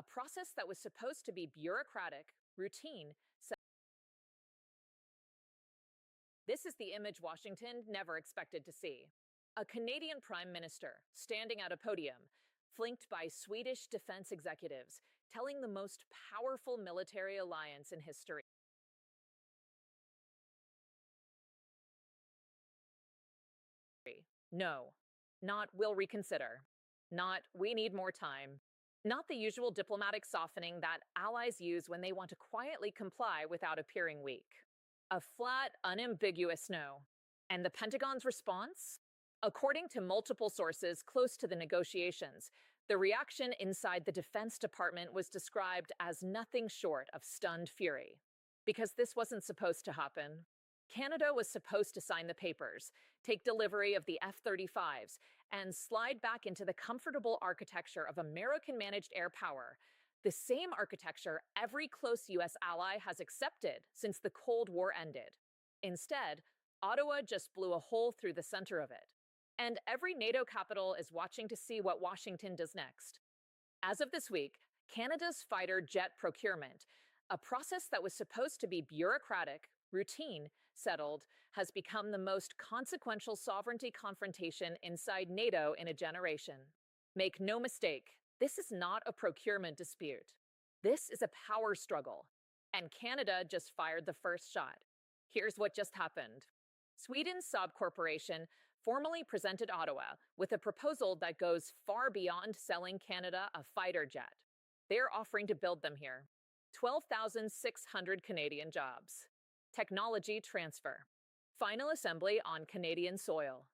a process that was supposed to be bureaucratic, routine. This is the image Washington never expected to see. A Canadian prime minister standing at a podium, flanked by Swedish defense executives, telling the most powerful military alliance in history. No, not we'll reconsider, not we need more time, not the usual diplomatic softening that allies use when they want to quietly comply without appearing weak. A flat, unambiguous no. And the Pentagon's response? According to multiple sources close to the negotiations, the reaction inside the Defense Department was described as nothing short of stunned fury. Because this wasn't supposed to happen. Canada was supposed to sign the papers, take delivery of the F-35s, and slide back into the comfortable architecture of American-managed air power, the same architecture every close U.S. ally has accepted since the Cold War ended. Instead, Ottawa just blew a hole through the center of it. And every NATO capital is watching to see what Washington does next. As of this week, Canada's fighter jet procurement, a process that was supposed to be bureaucratic, routine, settled, has become the most consequential sovereignty confrontation inside NATO in a generation. Make no mistake, this is not a procurement dispute. This is a power struggle. And Canada just fired the first shot. Here's what just happened. Sweden's Saab Corporation formally presented Ottawa with a proposal that goes far beyond selling Canada a fighter jet. They're offering to build them here. 12,600 Canadian jobs. Technology transfer. Final assembly on Canadian soil.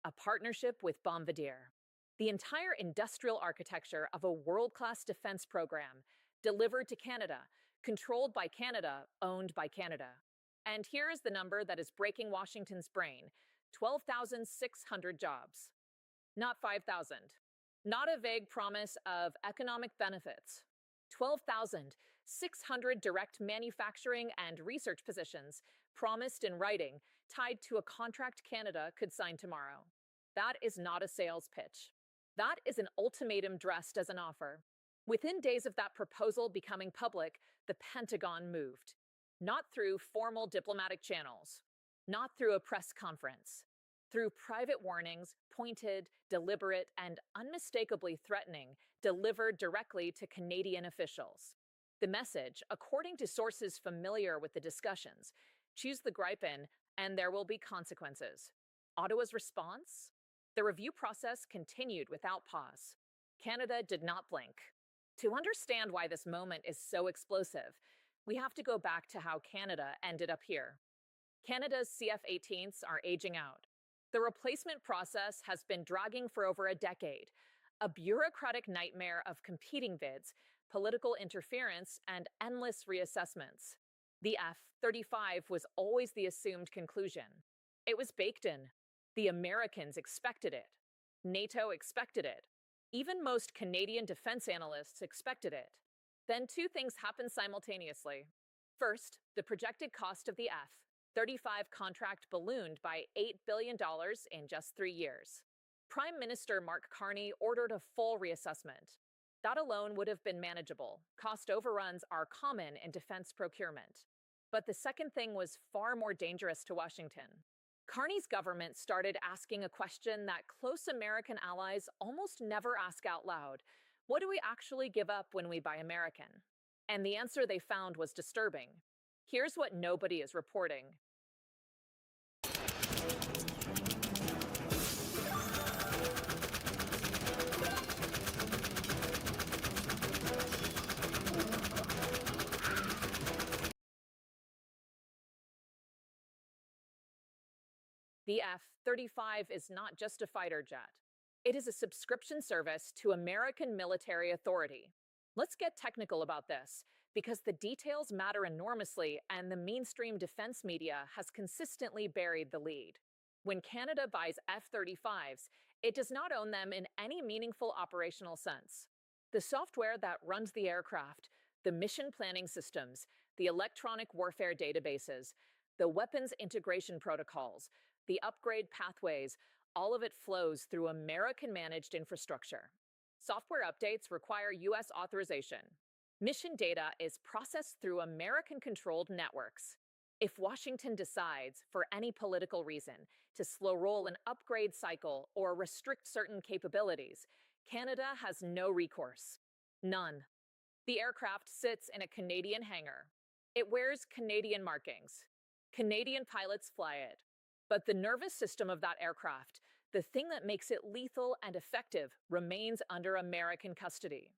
A partnership with Bombardier. The entire industrial architecture of a world-class defense program delivered to Canada, controlled by Canada, owned by Canada. And here is the number that is breaking Washington's brain. 12,600 jobs. Not 5,000. Not a vague promise of economic benefits. 12,600 direct manufacturing and research positions, promised in writing, tied to a contract Canada could sign tomorrow. That is not a sales pitch. That is an ultimatum dressed as an offer. Within days of that proposal becoming public, the Pentagon moved. Not through formal diplomatic channels, not through a press conference, through private warnings, pointed, deliberate, and unmistakably threatening, delivered directly to Canadian officials. The message, according to sources familiar with the discussions, choose the gripe in, and there will be consequences. Ottawa's response? The review process continued without pause. Canada did not blink. To understand why this moment is so explosive, we have to go back to how Canada ended up here. Canada's CF-18s are aging out. The replacement process has been dragging for over a decade, a bureaucratic nightmare of competing bids, political interference, and endless reassessments. The F-35 was always the assumed conclusion. It was baked in. The Americans expected it. NATO expected it. Even most Canadian defense analysts expected it. Then two things happened simultaneously. First, the projected cost of the F-35 contract ballooned by $8 billion in just 3 years. Prime Minister Mark Carney ordered a full reassessment. That alone would have been manageable. Cost overruns are common in defense procurement. But the second thing was far more dangerous to Washington. Carney's government started asking a question that close American allies almost never ask out loud. What do we actually give up when we buy American? And the answer they found was disturbing. Here's what nobody is reporting. The F-35 is not just a fighter jet. It is a subscription service to American military authority. Let's get technical about this, because the details matter enormously and the mainstream defense media has consistently buried the lead. When Canada buys F-35s, it does not own them in any meaningful operational sense. The software that runs the aircraft, the mission planning systems, the electronic warfare databases, the weapons integration protocols, the upgrade pathways, all of it flows through American-managed infrastructure. Software updates require U.S. authorization. Mission data is processed through American-controlled networks. If Washington decides, for any political reason, to slow roll an upgrade cycle or restrict certain capabilities, Canada has no recourse. None. The aircraft sits in a Canadian hangar. It wears Canadian markings. Canadian pilots fly it. But the nervous system of that aircraft, the thing that makes it lethal and effective, remains under American custody.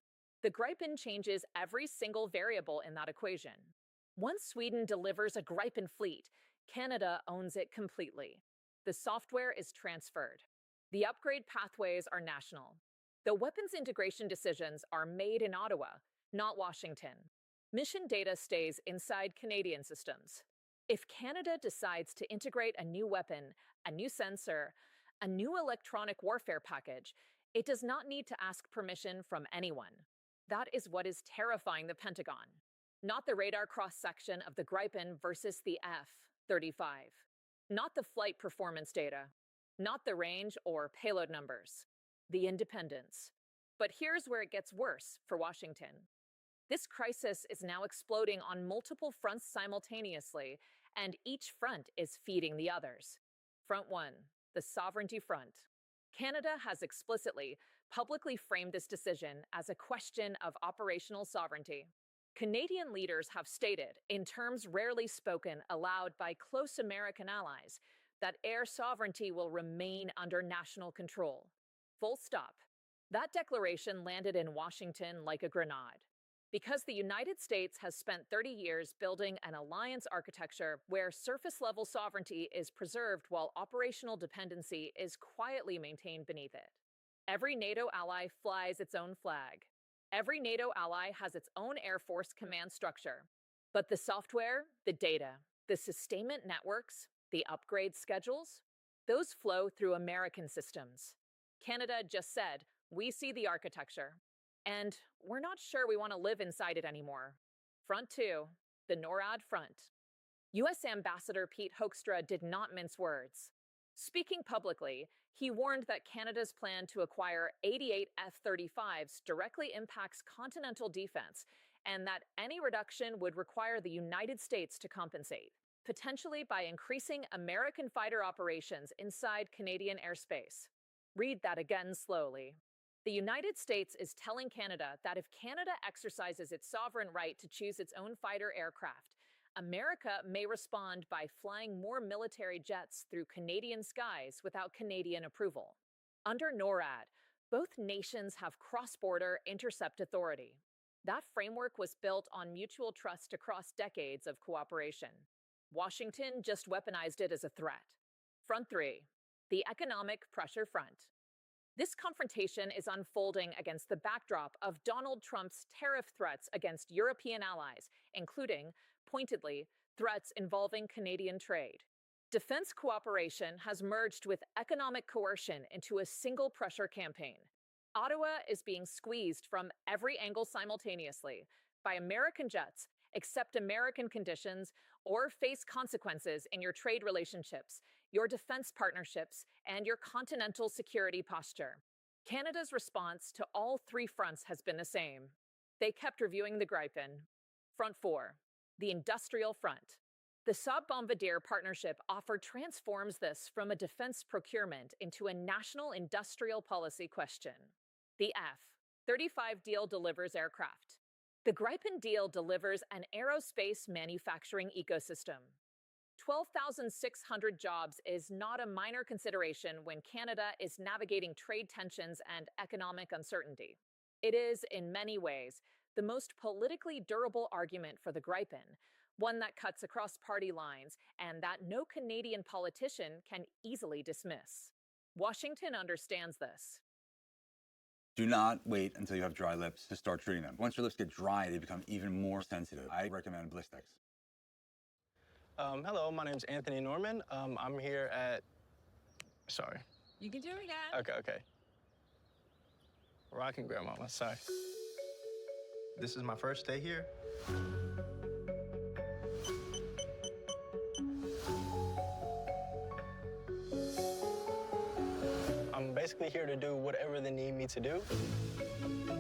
The Gripen changes every single variable in that equation. Once Sweden delivers a Gripen fleet, Canada owns it completely. The software is transferred. The upgrade pathways are national. The weapons integration decisions are made in Ottawa, not Washington. Mission data stays inside Canadian systems. If Canada decides to integrate a new weapon, a new sensor, a new electronic warfare package, it does not need to ask permission from anyone. That is what is terrifying the Pentagon. Not the radar cross-section of the Gripen versus the F-35. Not the flight performance data. Not the range or payload numbers. The independence. But here's where it gets worse for Washington. This crisis is now exploding on multiple fronts simultaneously, and each front is feeding the others. Front 1, the sovereignty front. Canada has explicitly, publicly framed this decision as a question of operational sovereignty. Canadian leaders have stated, in terms rarely spoken aloud by close American allies, that air sovereignty will remain under national control. Full stop. That declaration landed in Washington like a grenade. Because the United States has spent 30 years building an alliance architecture where surface-level sovereignty is preserved while operational dependency is quietly maintained beneath it. Every NATO ally flies its own flag. Every NATO ally has its own Air Force command structure. But the software, the data, the sustainment networks, the upgrade schedules, those flow through American systems. Canada just said, we see the architecture. And we're not sure we want to live inside it anymore. Front 2, the NORAD front. U.S. Ambassador Pete Hoekstra did not mince words. Speaking publicly, he warned that Canada's plan to acquire 88 F-35s directly impacts continental defense and that any reduction would require the United States to compensate, potentially by increasing American fighter operations inside Canadian airspace. Read that again slowly. The United States is telling Canada that if Canada exercises its sovereign right to choose its own fighter aircraft, America may respond by flying more military jets through Canadian skies without Canadian approval. Under NORAD, both nations have cross-border intercept authority. That framework was built on mutual trust across decades of cooperation. Washington just weaponized it as a threat. Front 3, the economic pressure front. This confrontation is unfolding against the backdrop of Donald Trump's tariff threats against European allies, including, pointedly, threats involving Canadian trade. Defense cooperation has merged with economic coercion into a single pressure campaign. Ottawa is being squeezed from every angle simultaneously by American jets, accept American conditions, or face consequences in your trade relationships, your defense partnerships, and your continental security posture. Canada's response to all three fronts has been the same. They kept reviewing the Gripen. Front 4, the industrial front. The Saab Bombardier partnership offer transforms this from a defense procurement into a national industrial policy question. The F-35 deal delivers aircraft. The Gripen deal delivers an aerospace manufacturing ecosystem. 12,600 jobs is not a minor consideration when Canada is navigating trade tensions and economic uncertainty. It is, in many ways, the most politically durable argument for the Gripen, one that cuts across party lines and that no Canadian politician can easily dismiss. Washington understands this. Do not wait until you have dry lips to start treating them. Once your lips get dry, they become even more sensitive. I recommend Blistex. Hello, my name's Anthony Norman. I'm here at... Sorry. You can do it again. Okay. Rockin' grandmama, sorry. This is my first day here. I'm basically here to do whatever they need me to do.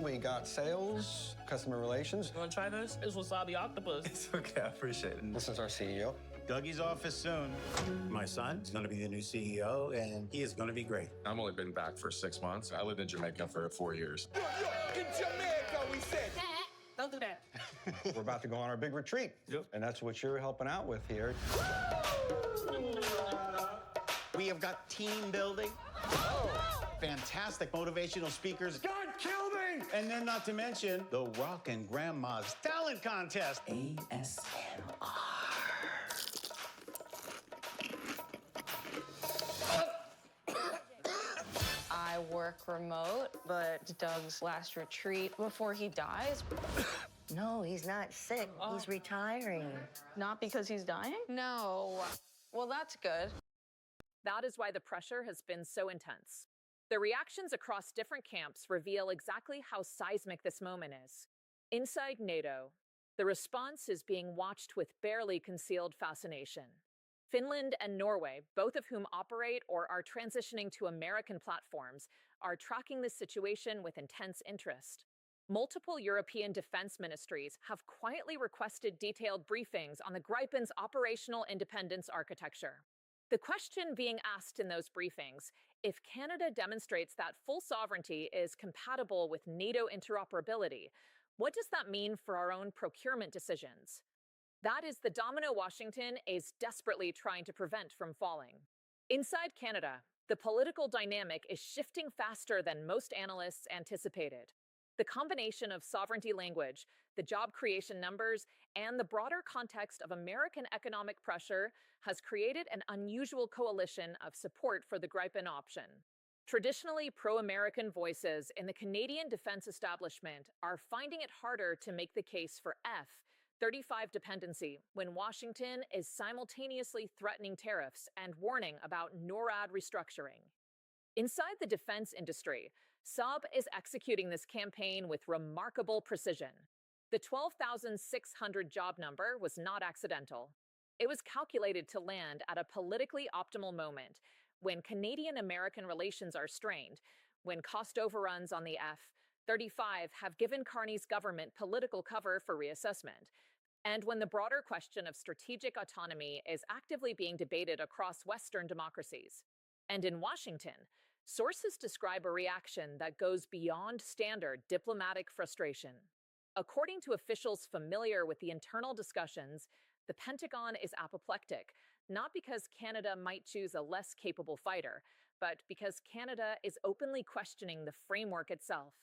We got sales, customer relations. You wanna try this? It's wasabi octopus. It's okay, I appreciate it. This is our CEO. Dougie's office soon. My son is going to be the new CEO, and he is going to be great. I've only been back for 6 months. I lived in Jamaica for 4 years. In Jamaica, we said. Don't do that. We're about to go on our big retreat. Yep. And that's what you're helping out with here. We have got team building. Fantastic motivational speakers. God, kill me! And then not to mention the Rockin' Grandma's Talent Contest. I work remote, but Doug's last retreat before he dies. No, he's not sick. He's retiring. Not because he's dying? No. Well, that's good. That is why the pressure has been so intense. The reactions across different camps reveal exactly how seismic this moment is. Inside NATO, the response is being watched with barely concealed fascination. Finland and Norway, both of whom operate or are transitioning to American platforms, are tracking this situation with intense interest. Multiple European defense ministries have quietly requested detailed briefings on the Gripen's operational independence architecture. The question being asked in those briefings, if Canada demonstrates that full sovereignty is compatible with NATO interoperability, what does that mean for our own procurement decisions? That is the domino Washington is desperately trying to prevent from falling. Inside Canada, the political dynamic is shifting faster than most analysts anticipated. The combination of sovereignty language, the job creation numbers, and the broader context of American economic pressure has created an unusual coalition of support for the Gripen option. Traditionally pro-American voices in the Canadian defense establishment are finding it harder to make the case for F-35 dependency when Washington is simultaneously threatening tariffs and warning about NORAD restructuring. Inside the defense industry, Saab is executing this campaign with remarkable precision. The 12,600 job number was not accidental. It was calculated to land at a politically optimal moment when Canadian-American relations are strained, when cost overruns on the F-35 have given Carney's government political cover for reassessment, and when the broader question of strategic autonomy is actively being debated across Western democracies. And in Washington, sources describe a reaction that goes beyond standard diplomatic frustration. According to officials familiar with the internal discussions, the Pentagon is apoplectic, not because Canada might choose a less capable fighter, but because Canada is openly questioning the framework itself.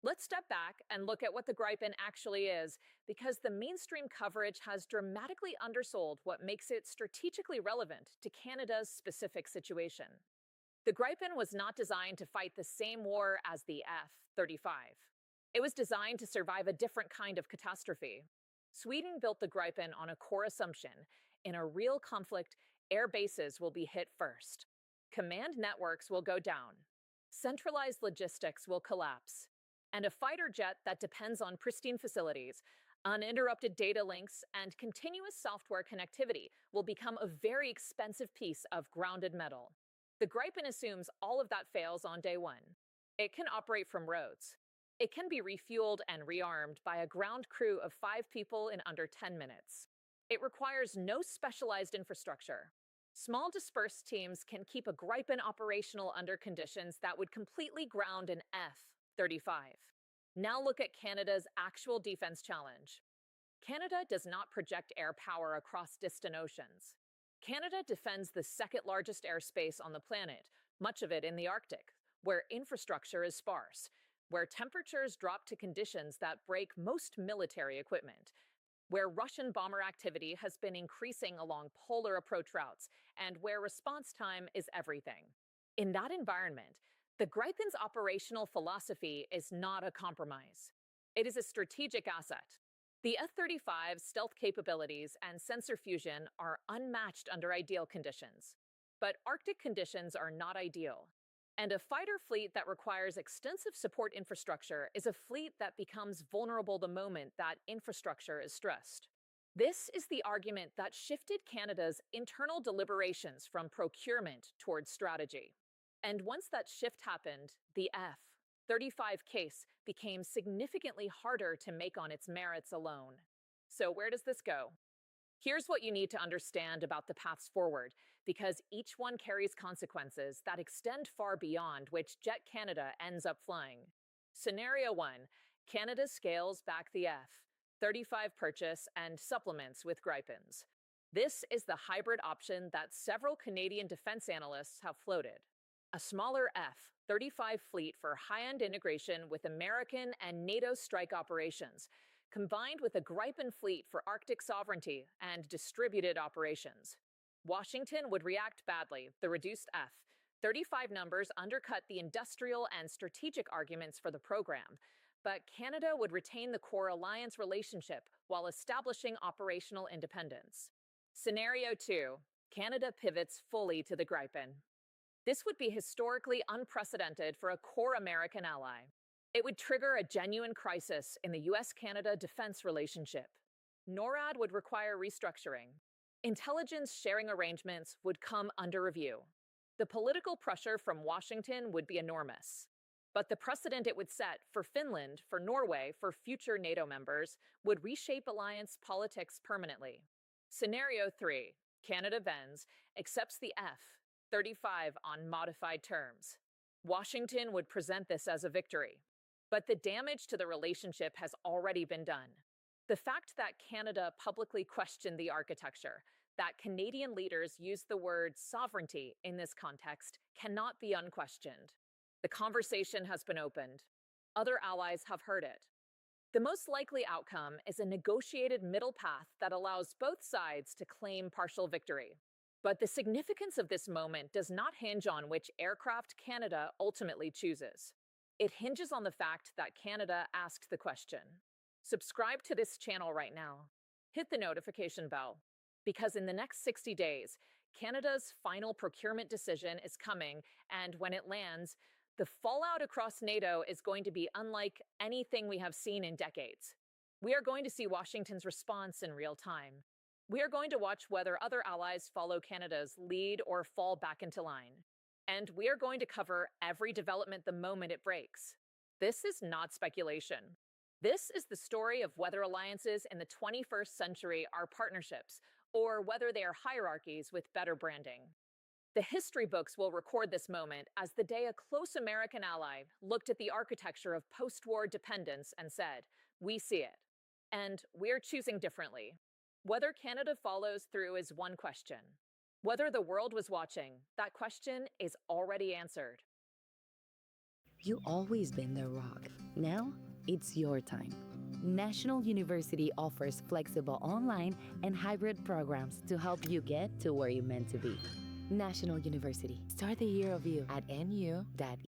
Let's step back and look at what the Gripen actually is, because the mainstream coverage has dramatically undersold what makes it strategically relevant to Canada's specific situation. The Gripen was not designed to fight the same war as the F-35. It was designed to survive a different kind of catastrophe. Sweden built the Gripen on a core assumption: in a real conflict, air bases will be hit first. Command networks will go down. Centralized logistics will collapse. And a fighter jet that depends on pristine facilities, uninterrupted data links, and continuous software connectivity will become a very expensive piece of grounded metal. The Gripen assumes all of that fails on day one. It can operate from roads. It can be refueled and rearmed by a ground crew of 5 people in under 10 minutes. It requires no specialized infrastructure. Small dispersed teams can keep a Gripen operational under conditions that would completely ground an F-35. Now look at Canada's actual defense challenge. Canada does not project air power across distant oceans. Canada defends the second largest airspace on the planet, much of it in the Arctic, where infrastructure is sparse, where temperatures drop to conditions that break most military equipment, where Russian bomber activity has been increasing along polar approach routes, and where response time is everything. In that environment, the Gripen's operational philosophy is not a compromise. It is a strategic asset. The F-35's stealth capabilities and sensor fusion are unmatched under ideal conditions. But Arctic conditions are not ideal. And a fighter fleet that requires extensive support infrastructure is a fleet that becomes vulnerable the moment that infrastructure is stressed. This is the argument that shifted Canada's internal deliberations from procurement towards strategy. And once that shift happened, the F-35 case became significantly harder to make on its merits alone. So where does this go? Here's what you need to understand about the paths forward, because each one carries consequences that extend far beyond which jet Canada ends up flying. Scenario 1, Canada scales back the F-35 purchase and supplements with Gripens. This is the hybrid option that several Canadian defense analysts have floated. A smaller F-35 fleet for high-end integration with American and NATO strike operations, combined with a Gripen fleet for Arctic sovereignty and distributed operations. Washington would react badly. The reduced F-35 numbers undercut the industrial and strategic arguments for the program, but Canada would retain the core alliance relationship while establishing operational independence. Scenario 2, Canada pivots fully to the Gripen. This would be historically unprecedented for a core American ally. It would trigger a genuine crisis in the US-Canada defense relationship. NORAD would require restructuring. Intelligence sharing arrangements would come under review. The political pressure from Washington would be enormous. But the precedent it would set for Finland, for Norway, for future NATO members would reshape alliance politics permanently. Scenario 3, Canada bends, accepts the F-35 on modified terms. Washington would present this as a victory. But the damage to the relationship has already been done. The fact that Canada publicly questioned the architecture, that Canadian leaders used the word sovereignty in this context, cannot be unquestioned. The conversation has been opened. Other allies have heard it. The most likely outcome is a negotiated middle path that allows both sides to claim partial victory. But the significance of this moment does not hinge on which aircraft Canada ultimately chooses. It hinges on the fact that Canada asked the question. Subscribe to this channel right now. Hit the notification bell, because in the next 60 days, Canada's final procurement decision is coming, and when it lands, the fallout across NATO is going to be unlike anything we have seen in decades. We are going to see Washington's response in real time. We are going to watch whether other allies follow Canada's lead or fall back into line. And we are going to cover every development the moment it breaks. This is not speculation. This is the story of whether alliances in the 21st century are partnerships, or whether they are hierarchies with better branding. The history books will record this moment as the day a close American ally looked at the architecture of post-war dependence and said, "We see it." And we're choosing differently. Whether Canada follows through is one question. Whether the world was watching, that question is already answered. You've always been the rock. Now, it's your time. National University offers flexible online and hybrid programs to help you get to where you're meant to be. National University. Start the year of you at nu.edu.